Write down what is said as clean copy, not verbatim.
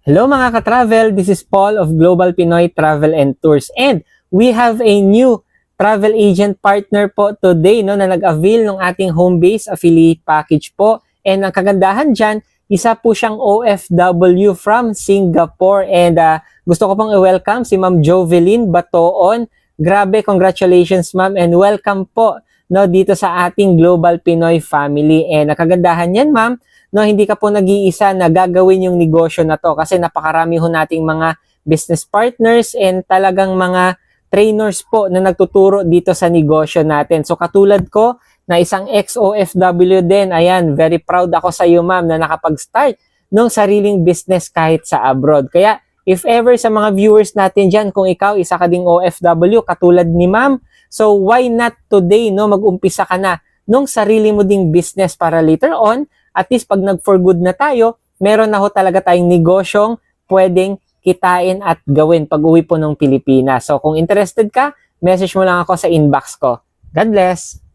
Hello mga ka-travel, this is Paul of Global Pinoy Travel and Tours, and we have a new travel agent partner po today na nag-avail ng ating home base affiliate package po. And ang kagandahan dyan, isa po siyang OFW from Singapore, and gusto ko pong i-welcome si Ma'am Jovelyn Batoon. Grabe, congratulations ma'am, and welcome po dito sa ating Global Pinoy family. And ang kagandahan yan ma'am, hindi ka po nag-iisa na gagawin yung negosyo na to kasi napakarami ho nating mga business partners and talagang mga trainers po na nagtuturo dito sa negosyo natin. So katulad ko na isang ex-OFW din, ayan, very proud ako sa iyo ma'am na nakapag-start ng sariling business kahit sa abroad. Kaya if ever sa mga viewers natin dyan, kung ikaw isa ka ding OFW katulad ni ma'am, so why not today mag-umpisa ka na nung sarili mo ding business para later on, at least pag nag-for good na tayo, meron na ho talaga tayong negosyong pwedeng kitain at gawin pag uwi po ng Pilipinas. So kung interested ka, message mo lang ako sa inbox ko. God bless!